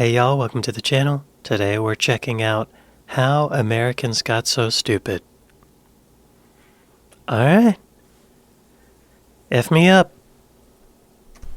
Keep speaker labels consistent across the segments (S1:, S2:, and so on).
S1: Hey y'all, welcome to the channel. Today we're checking out how Americans got so stupid. Alright. F me up.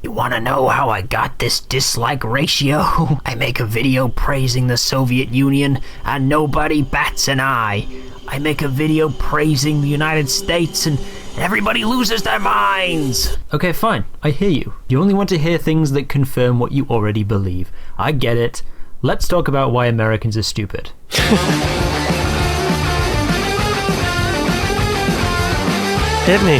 S2: You wanna know how I got this dislike ratio? I make a video praising the Soviet Union and nobody bats an eye. I make a video praising the United States and everybody loses their minds.
S3: Okay, fine. I hear you. You only want to hear things that confirm what you already believe. I get it. Let's talk about why Americans are stupid.
S1: Hit me.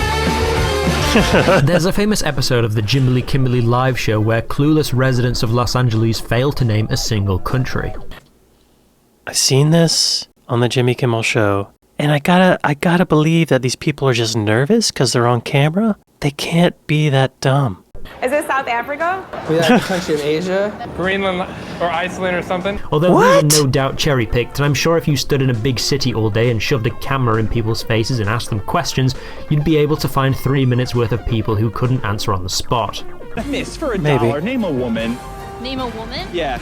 S3: There's a famous episode of the Jiminy Kimberly live show where clueless residents of Los Angeles fail to name a single country.
S1: I've seen this on the Jimmy Kimmel show, and I gotta believe that these people are just nervous because they're on camera. They can't be that dumb.
S4: Is it South Africa?
S5: We like a country in Asia?
S6: Greenland or Iceland or something?
S3: Although these are no doubt cherry-picked, and I'm sure if you stood in a big city all day and shoved a camera in people's faces and asked them questions, you'd be able to find 3 minutes worth of people who couldn't answer on the spot.
S7: Miss, for
S1: Maybe.
S7: $1, name a woman.
S8: Name a woman?
S7: Yeah.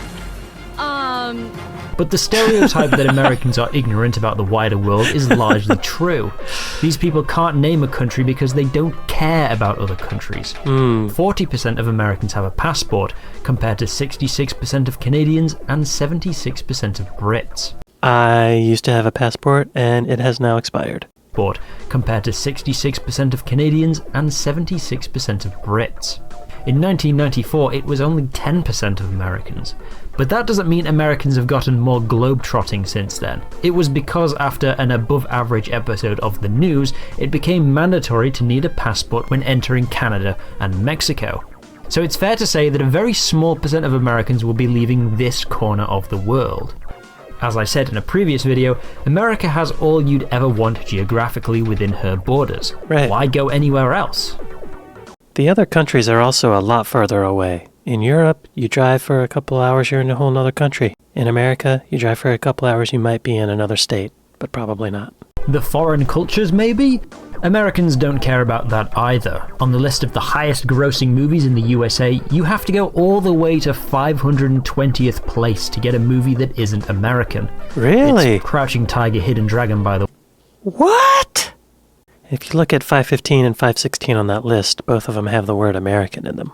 S3: But the stereotype that Americans are ignorant about the wider world is largely true. These people can't name a country because they don't care about other countries. 40% of Americans have a passport, compared to 66% of Canadians and 76% of Brits.
S1: I used to have a passport, and it has now expired.
S3: Compared to 66% of Canadians and 76% of Brits. In 1994, it was only 10% of Americans. But that doesn't mean Americans have gotten more globe-trotting since then. It was because after an above-average episode of the news, it became mandatory to need a passport when entering Canada and Mexico. So it's fair to say that a very small percent of Americans will be leaving this corner of the world. As I said in a previous video, America has all you'd ever want geographically within her borders.
S1: Right.
S3: Why go anywhere else?
S1: The other countries are also a lot further away. In Europe, you drive for a couple hours, you're in a whole nother country. In America, you drive for a couple hours, you might be in another state, but probably not.
S3: The foreign cultures, maybe? Americans don't care about that either. On the list of the highest grossing movies in the USA, you have to go all the way to 520th place to get a movie that isn't American.
S1: Really?
S3: It's Crouching Tiger, Hidden Dragon, by the way.
S1: What? If you look at 515 and 516 on that list, both of them have the word American in them.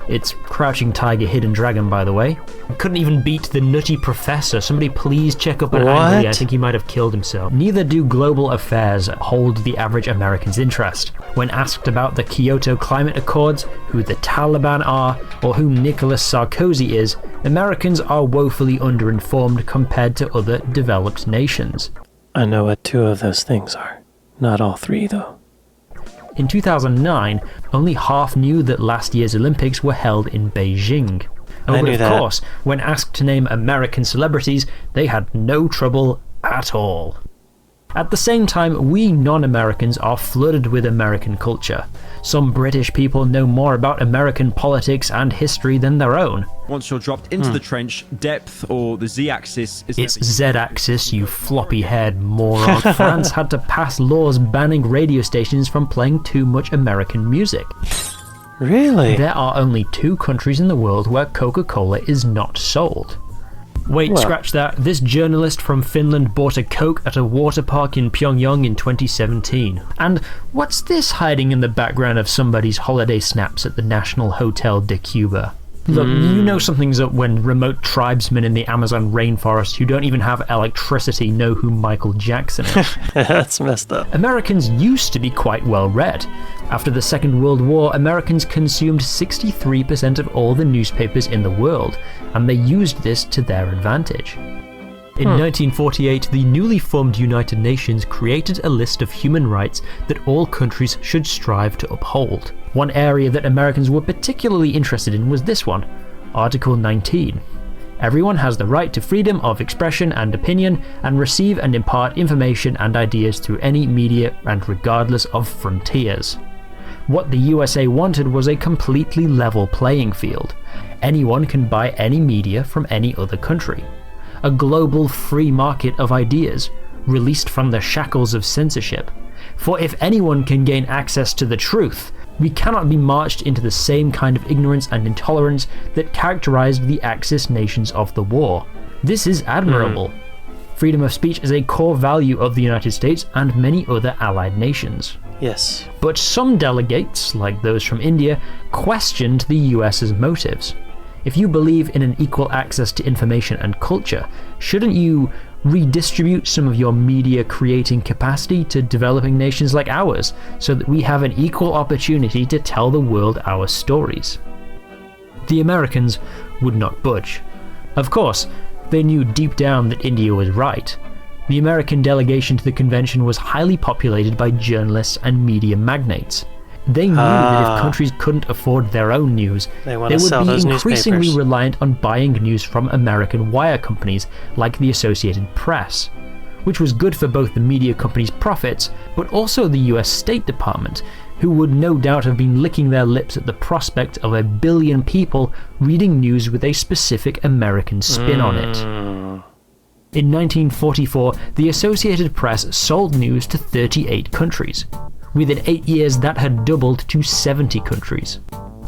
S3: It's Crouching Tiger, Hidden Dragon, by the way. Couldn't even beat The Nutty Professor. Somebody please check up on Ang Lee. I think he might have killed himself. Neither do global affairs hold the average American's interest. When asked about the Kyoto Climate Accords, who the Taliban are, or who Nicolas Sarkozy is, Americans are woefully underinformed compared to other developed nations.
S1: I know what 2 of those things are. Not all 3, though.
S3: In 2009, only half knew that last year's Olympics were held in Beijing.
S1: I knew
S3: But of
S1: that.
S3: course, when asked to name American celebrities, they had no trouble at all. At the same time, we non-Americans are flooded with American culture. Some British people know more about American politics and history than their own.
S9: Once you're dropped into the trench, depth, or the z-axis is...
S3: It's Z-axis, you floppy-haired moron. France had to pass laws banning radio stations from playing too much American music.
S1: Really?
S3: There are only 2 countries in the world where Coca-Cola is not sold. Wait,
S1: What?
S3: scratch that. This journalist from Finland bought a Coke at a water park in Pyongyang in 2017. And what's this hiding in the background of somebody's holiday snaps at the National Hotel de Cuba? Look, you know something's up when remote tribesmen in the Amazon rainforest who don't even have electricity know who Michael Jackson is.
S1: That's messed up.
S3: Americans used to be quite well read. After the Second World War, Americans consumed 63% of all the newspapers in the world, and they used this to their advantage. In 1948, the newly formed United Nations created a list of human rights that all countries should strive to uphold. One area that Americans were particularly interested in was this one, Article 19. Everyone has the right to freedom of expression and opinion, and receive and impart information and ideas through any media and regardless of frontiers. What the USA wanted was a completely level playing field. Anyone can buy any media from any other country. A global free market of ideas, released from the shackles of censorship. For if anyone can gain access to the truth, We cannot be marched into the same kind of ignorance and intolerance that characterized the Axis nations of the war. This is admirable. Freedom of speech is a core value of the United States and many other allied nations.
S1: Yes.
S3: But some delegates, like those from India, questioned the US's motives. If you believe in an equal access to information and culture, shouldn't you redistribute some of your media creating capacity to developing nations like ours, so that we have an equal opportunity to tell the world our stories? The Americans would not budge. Of course, they knew deep down that India was right. The American delegation to the convention was highly populated by journalists and media magnates. They knew that if countries couldn't afford their own news, they would be increasingly reliant on buying news from American wire companies like the Associated Press, which was good for both the media companies' profits, but also the US State Department, who would no doubt have been licking their lips at the prospect of 1 billion people reading news with a specific American spin on it. In 1944, the Associated Press sold news to 38 countries. Within 8 years, that had doubled to 70 countries.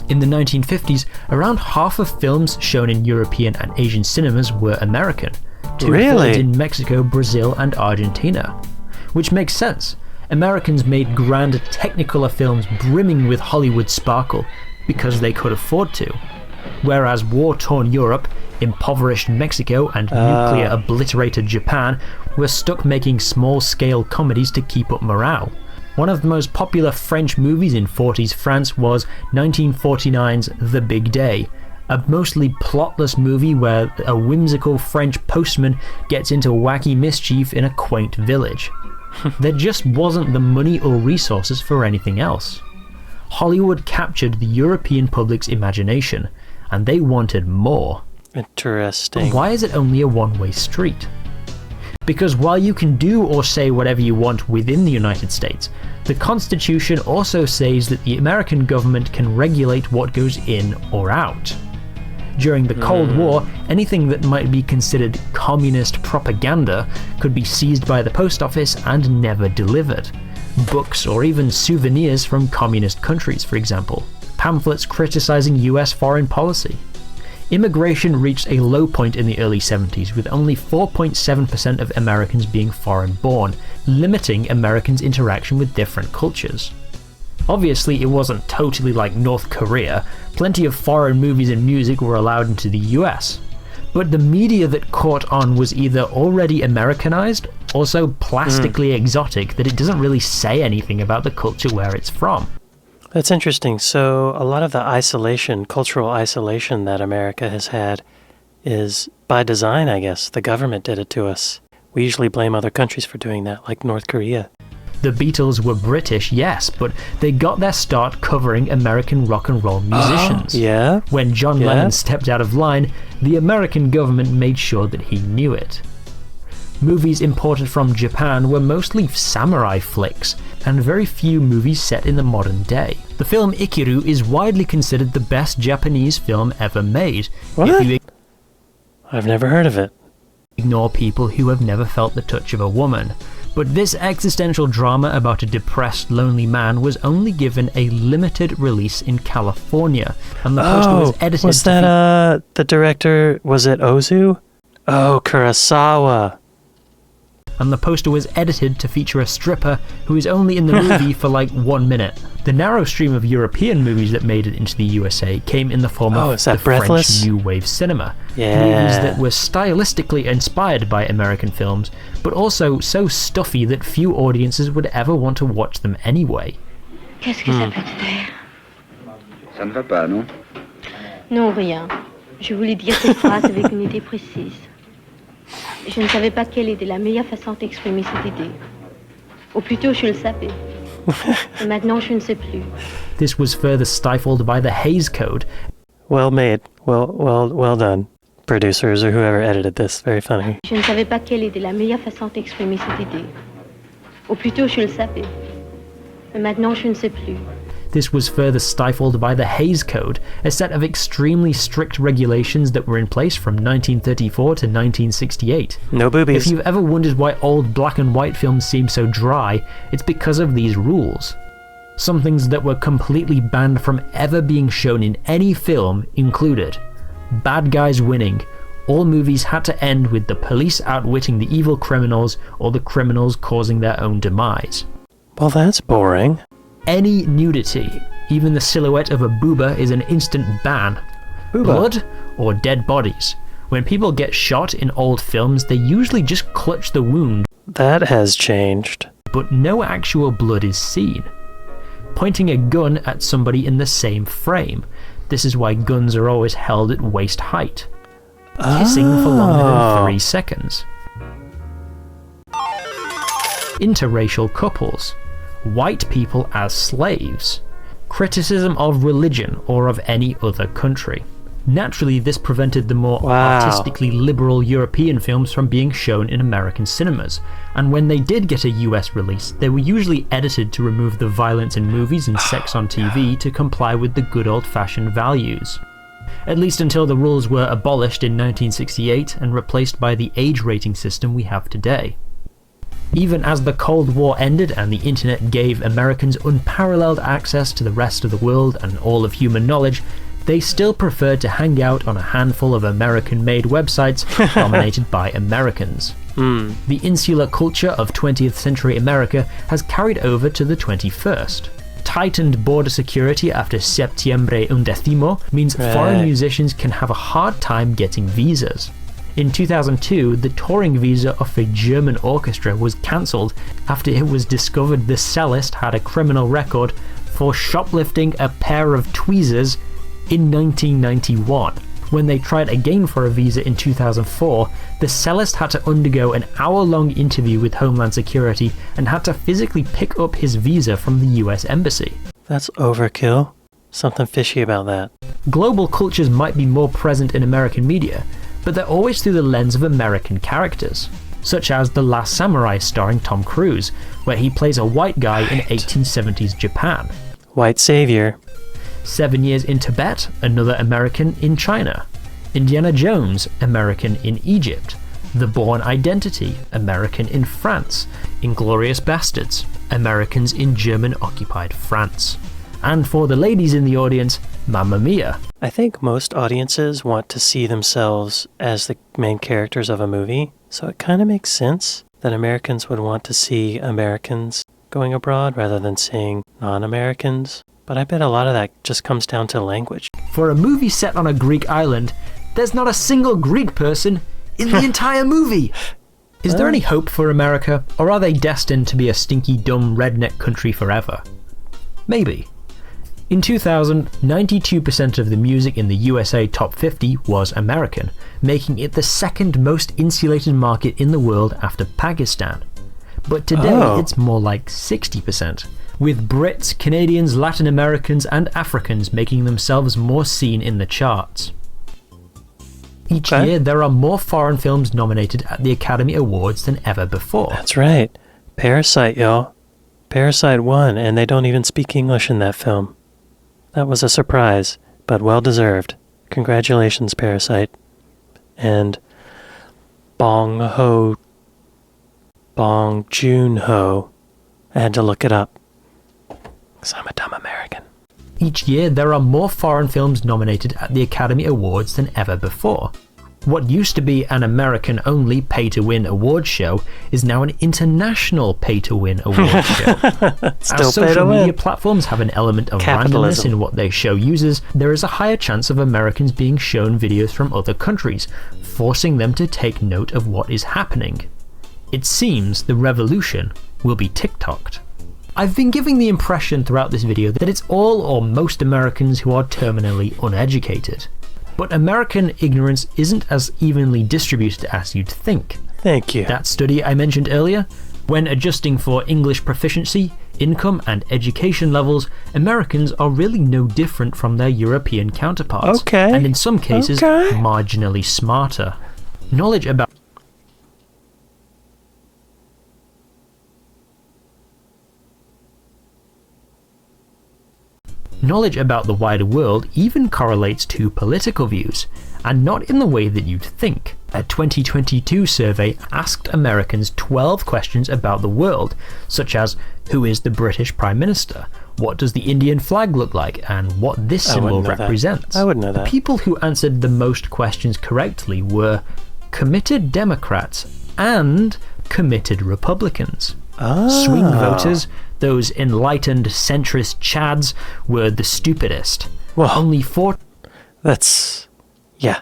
S3: In the 1950s, around half of films shown in European and Asian cinemas were American. Two-thirds in Mexico, Brazil, and Argentina. Which makes sense. Americans made grand technicolor films brimming with Hollywood sparkle because they could afford to. Whereas war-torn Europe, impoverished Mexico, and nuclear-obliterated Japan were stuck making small-scale comedies to keep up morale. One of the most popular French movies in 40s France was 1949's The Big Day, a mostly plotless movie where a whimsical French postman gets into wacky mischief in a quaint village. There just wasn't the money or resources for anything else. Hollywood captured the European public's imagination, and they wanted more.
S1: Interesting.
S3: But why is it only a one-way street? Because while you can do or say whatever you want within the United States, the Constitution also says that the American government can regulate what goes in or out. During the Cold War, anything that might be considered communist propaganda could be seized by the post office and never delivered. Books or even souvenirs from communist countries, for example. Pamphlets criticizing US foreign policy. Immigration reached a low point in the early 70s, with only 4.7% of Americans being foreign-born, limiting Americans' interaction with different cultures. Obviously, it wasn't totally like North Korea. Plenty of foreign movies and music were allowed into the US. But the media that caught on was either already Americanized, or so plastically exotic that it doesn't really say anything about the culture where it's from.
S1: That's interesting. So a lot of the isolation, cultural isolation that America has had is by design, I guess. The government did it to us. We usually blame other countries for doing that, like North Korea.
S3: The Beatles were British, yes, but they got their start covering American rock and roll musicians.
S1: Yeah?
S3: When John Lennon stepped out of line, the American government made sure that he knew it. Movies imported from Japan were mostly samurai flicks, and very few movies set in the modern day. The film Ikiru is widely considered the best Japanese film ever made.
S1: What? I've never heard of it.
S3: Ignore people who have never felt the touch of a woman. But this existential drama about a depressed, lonely man was only given a limited release in California, and the poster was edited.
S1: Was that the director? Was it Ozu? Oh, Kurosawa.
S3: And the poster was edited to feature a stripper who is only in the movie for like 1 minute. The narrow stream of European movies that made it into the USA came in the form of the
S1: Breathless?
S3: French New Wave cinema.
S1: Yeah.
S3: Movies that were stylistically inspired by American films, but also so stuffy that few audiences would ever want to watch them anyway.
S7: Qu'est-ce que ça peut te faire?
S8: Ça ne va pas, non?
S7: Non, rien. Je voulais dire cette phrase avec une idée précise. Je ne savais pas quelle était la meilleure façon d'exprimer cette idée. Ou plutôt, je le savais. Et maintenant, je ne sais plus.
S3: This was further stifled by the Haze Code.
S1: Well made. Well done. Producers or whoever edited this. Very funny.
S7: Je ne savais pas quelle était la meilleure façon d'exprimer cette idée. Ou plutôt, je le savais. Et maintenant, je ne sais plus.
S3: This was further stifled by the Haze Code, a set of extremely strict regulations that were in place from 1934 to 1968.
S1: No boobies.
S3: If you've ever wondered why old black and white films seem so dry, it's because of these rules. Some things that were completely banned from ever being shown in any film included bad guys winning. All movies had to end with the police outwitting the evil criminals or the criminals causing their own demise.
S1: Well, that's boring.
S3: Any nudity, even the silhouette of a booba, is an instant ban.
S1: Booba.
S3: Blood or dead bodies. When people get shot in old films, they usually just clutch the wound,
S1: That has changed.
S3: but no actual blood is seen. Pointing a gun at somebody in the same frame. This is why guns are always held at waist height. Kissing for longer than 3 seconds. Interracial couples. White people as slaves. Criticism of religion or of any other country. Naturally, this prevented the more artistically liberal European films from being shown in American cinemas, and when they did get a US release, they were usually edited to remove the violence in movies and sex on TV to comply with the good old-fashioned values. At least until the rules were abolished in 1968 and replaced by the age rating system we have today. Even as the Cold War ended and the internet gave Americans unparalleled access to the rest of the world and all of human knowledge, they still preferred to hang out on a handful of American-made websites dominated by Americans. The insular culture of 20th century America has carried over to the 21st. Tightened border security after Septiembre Undécimo means foreign musicians can have a hard time getting visas. In 2002, the touring visa of a German orchestra was cancelled after it was discovered the cellist had a criminal record for shoplifting a pair of tweezers in 1991. When they tried again for a visa in 2004, the cellist had to undergo an hour-long interview with Homeland Security and had to physically pick up his visa from the US Embassy.
S1: That's overkill. Something fishy about that.
S3: Global cultures might be more present in American media, but they're always through the lens of American characters, such as The Last Samurai starring Tom Cruise, where he plays a white guy in 1870s Japan.
S1: White savior.
S3: 7 Years in Tibet, another American in China. Indiana Jones, American in Egypt. The Bourne Identity, American in France. Inglourious Bastards, Americans in German-occupied France. And for the ladies in the audience, Mamma Mia.
S1: I think most audiences want to see themselves as the main characters of a movie, so it kind of makes sense that Americans would want to see Americans going abroad rather than seeing non-Americans. But I bet a lot of that just comes down to language.
S3: For a movie set on a Greek island, there's not a single Greek person in the entire movie! Is there any hope for America, or are they destined to be a stinky, dumb, redneck country forever? Maybe. In 2000, 92% of the music in the USA Top 50 was American, making it the second most insulated market in the world after Pakistan. But today it's more like 60%, with Brits, Canadians, Latin Americans and Africans making themselves more seen in the charts. Each year there are more foreign films nominated at the Academy Awards than ever before.
S1: That's right. Parasite, y'all. Parasite won, and they don't even speak English in that film. That was a surprise, but well deserved. Congratulations, Parasite. And Bong Joon-ho. I had to look it up, because I'm a dumb American.
S3: Each year there are more foreign films nominated at the Academy Awards than ever before. What used to be an American-only pay-to-win award show is now an international pay-to-win award show.
S1: Still
S3: As
S1: pay to
S3: social
S1: win.
S3: media platforms have an element of randomness
S1: Capitalism.
S3: in what they show users, there is a higher chance of Americans being shown videos from other countries, forcing them to take note of what is happening. It seems the revolution will be TikToked. I've been giving the impression throughout this video that it's all or most Americans who are terminally uneducated. But American ignorance isn't as evenly distributed as you'd think.
S1: Thank you.
S3: That study I mentioned earlier, when adjusting for English proficiency, income and education levels, Americans are really no different from their European counterparts.
S1: Okay.
S3: And in some cases,
S1: Okay.
S3: marginally smarter. Knowledge about Knowledge about the wider world even correlates to political views, and not in the way that you'd think. A 2022 survey asked Americans 12 questions about the world, such as who is the British Prime Minister, what does the Indian flag look like, and what this symbol represents.
S1: I wouldn't know that.
S3: The people who answered the most questions correctly were committed Democrats and committed Republicans. Swing voters, those enlightened centrist chads, were the stupidest.
S1: Well,
S3: only 4...
S1: That's... yeah.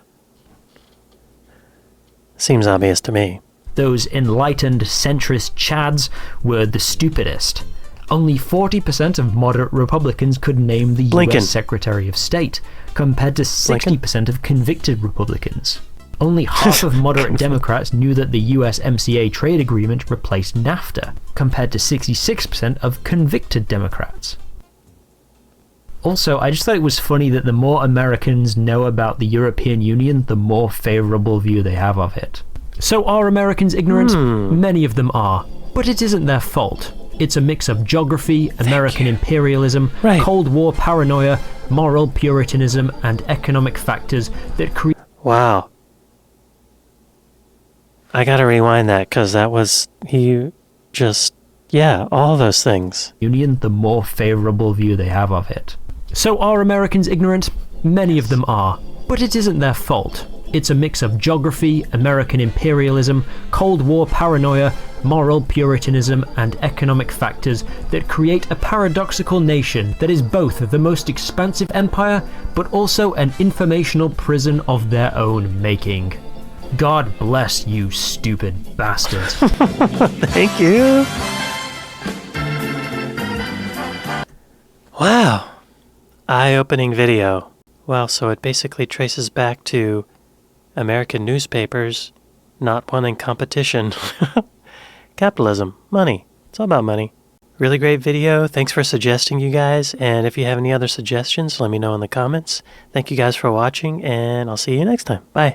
S1: Seems obvious to me.
S3: Those enlightened centrist chads were the stupidest. Only 40% of moderate Republicans could name the US Secretary of State, compared to 60% of convicted Republicans. Only half of moderate Democrats knew that the USMCA trade agreement replaced NAFTA, compared to 66% of convicted Democrats. Also, I just thought it was funny that the more Americans know about the European Union, the more favourable view they have of it. So are Americans ignorant? Many of them are. But it isn't their fault. It's a mix of geography, American imperialism, Cold War paranoia, moral puritanism, and economic factors that create...
S1: Wow. I gotta rewind that, because that was... yeah, all those things.
S3: Union, the more favourable view they have of it. So are Americans ignorant? Many of them are. But it isn't their fault. It's a mix of geography, American imperialism, Cold War paranoia, moral puritanism, and economic factors that create a paradoxical nation that is both the most expansive empire, but also an informational prison of their own making. God bless you, stupid bastard.
S1: Thank you. Wow. Eye-opening video. Well, so it basically traces back to American newspapers not wanting competition. Capitalism. Money. It's all about money. Really great video. Thanks for suggesting, you guys. And if you have any other suggestions, let me know in the comments. Thank you guys for watching, and I'll see you next time. Bye.